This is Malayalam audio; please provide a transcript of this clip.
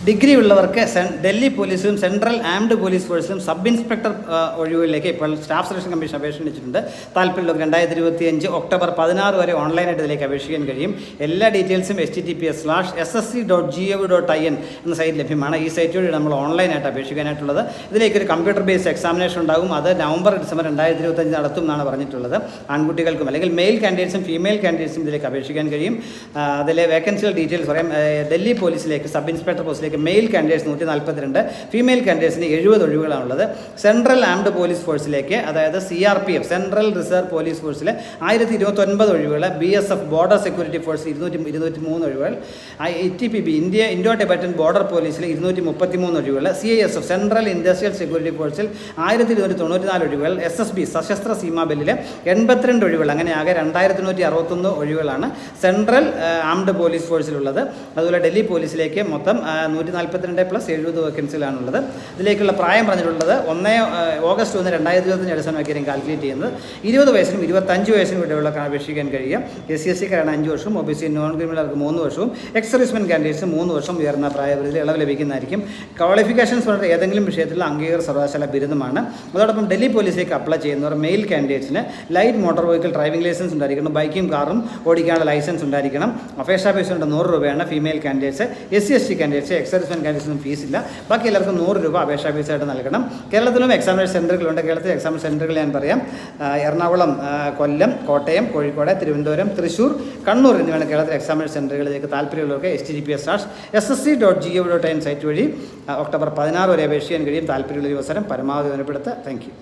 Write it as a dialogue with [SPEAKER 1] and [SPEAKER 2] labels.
[SPEAKER 1] ഡിഗ്രി ഉള്ളവർക്ക് ഡൽഹി പോലീസിലും സെൻട്രൽ ആംഡ് പോലീസ് ഫോഴ്സിലും സബ് ഇൻസ്പെക്ടർ ഒഴിവുകളിലേക്ക് ഇപ്പോൾ സ്റ്റാഫ് സെലക്ഷൻ കമ്മീഷൻ അപേക്ഷ ക്ഷണിച്ചിട്ടുണ്ട്. താല്പര്യമുള്ളവർ 2025 ഒക്ടോബർ 16 വരെ ഓൺലൈനായിട്ട് ഇതിലേക്ക് അപേക്ഷിക്കാൻ കഴിയും. എല്ലാ ഡീറ്റെയിൽസും https:/ssc.gov.in എന്ന സൈറ്റ് ലഭ്യമാണ്. ഈ സൈറ്റ് വഴി നമ്മൾ ഓൺലൈനായിട്ട് അപേക്ഷിക്കാനായിട്ടുള്ളത്. ഇതിലേക്ക് ഒരു കമ്പ്യൂട്ടർ ബേസ്ഡ് എക്സാമിനേഷൻ ഉണ്ടാകും. അത് നവംബർ ഡിസംബർ 2025 നടത്തും എന്നാണ് പറഞ്ഞിട്ടുള്ളത്. ആൺകുട്ടികൾക്കും അല്ലെങ്കിൽ മെയിൽ കാൻഡിഡേറ്റ്സും ഫീമെയിൽ കാൻഡിഡേറ്റ്സും ഇതിലേക്ക് അപേക്ഷിക്കാൻ കഴിയും. അതിലെ വേക്കൻസികൾ ഡീറ്റെയിൽസ് പറയാം. ഡൽഹി പോലീസിലേക്ക് സബ് ഇൻസ്പെക്ടർ പോസ്റ്റിലേക്ക് മെയിൽ കാൻഡിഡേറ്റ്സ് 142, ഫീമെയിൽ കാൻഡിഡേറ്റ്സിന് 70 ഒഴിവുകളാണുള്ളത്. സെൻട്രൽ ആംഡ് പോലീസ് ഫോഴ്സിലേക്ക്, അതായത് CRPF സെൻട്രൽ റിസർവ് പോലീസ് ഫോഴ്സിൽ 1029 ഒഴിവുകൾ, BSF ബോർഡർ സെക്യൂരിറ്റി ഫോഴ്സിൽ 203 ഒഴിവുകൾ, ITBP ഇൻഡോ ടിബറ്റൻ ബോർഡർ പോലീസിൽ 233 ഒഴിവുകൾ, CISF സെൻട്രൽ ഇൻഡസ്ട്രിയൽ സെക്യൂരിറ്റി ഫോഴ്സിൽ 1294 ഒഴിവുകൾ, SSB സശസ്ത്ര സീമാ ബെല്ലിൽ 82 ഒഴിവുകൾ. അങ്ങനെ ആകെ 2161 ഒഴിവുകളാണ് സെൻട്രൽ ആംഡ് പോലീസ് ഫോഴ്സിലുള്ളത്. അതുപോലെ ഡൽഹി പോലീസിലേക്ക് മൊത്തം 142 + 70 വേക്കൻസികളാണുള്ളത്. ഇതിലേക്കുള്ള പ്രായം പറഞ്ഞിട്ടുള്ളത് ഓഗസ്റ്റ് 1, 2025 അടിസ്ഥാനമാക്കിയായിരിക്കും കാൽക്കുലേറ്റ് ചെയ്യുന്നത്. 20 വയസ്സിനും 25 വയസ്സിനും ഇടയിലുള്ളവർക്ക് അപേക്ഷിക്കാൻ കഴിയുക. SC/STക്കാരാണ് 5 വർഷവും, OBC നോൺ ക്രിമിനലുകാർക്ക് 3 വർഷവും, എക്സ് സർവീസ്മെൻ കാൻഡിഡേറ്റ്സ് 3 വർഷം ഉയർന്ന പ്രായപരിധിയിൽ ഇളവ് ലഭിക്കുന്നതായിരിക്കും. ക്വാളിഫിക്കേഷൻസ് പറഞ്ഞിട്ട് ഏതെങ്കിലും വിഷയത്തിലുള്ള അംഗീകൃത സർവകലാശാല ബിരുദമാണ്. അതോടൊപ്പം ഡൽഹി പോലീസിലേക്ക് അപ്ലൈ ചെയ്യുന്നവർ മെയിൽ കാൻഡിഡേറ്റ്സിന് light motor vehicle driving licence ഉണ്ടായിരിക്കണം. ബൈക്കും കാറും ഓടിക്കാനുള്ള ലൈസൻസ് ഉണ്ടായിരിക്കണം. അപേക്ഷാ ഫീസ് 100 രൂപയാണ് female candidates. SC/ST candidates ex servicemen കാൻഡിഡേറ്റ്സിനും ഫീസില്ല. ബാക്കി എല്ലാവർക്കും 100 രൂപ അപേക്ഷാ ഫീസായിട്ട് നൽകണം. കേരളത്തിലും എക്സാമിനേഷൻ സെൻറ്ററുകളുണ്ട്. കേരളത്തിൽ എക്സാമിനേഷൻ സെൻറ്ററുകൾ ഞാൻ പറയാം. എറണാകുളം, കൊല്ലം, കോട്ടയം, കോഴിക്കോട്, തിരുവനന്തപുരം, തൃശ്ശൂർ, കണ്ണൂർ എന്നിവയാണ് കേരളത്തിലെ എക്സാമിനേഷൻ സെൻറ്ററുകളിലേക്ക് താല്പര്യമുള്ളവർക്ക് https:/ssc.gov.in സൈറ്റ് വഴി ഒക്ടോബർ 16 വരെ അപേക്ഷിക്കാൻ കഴിയും. താല്പര്യമുള്ള അവസരം പരമാവധി വിലപ്പെടുത്തുക. Thank you.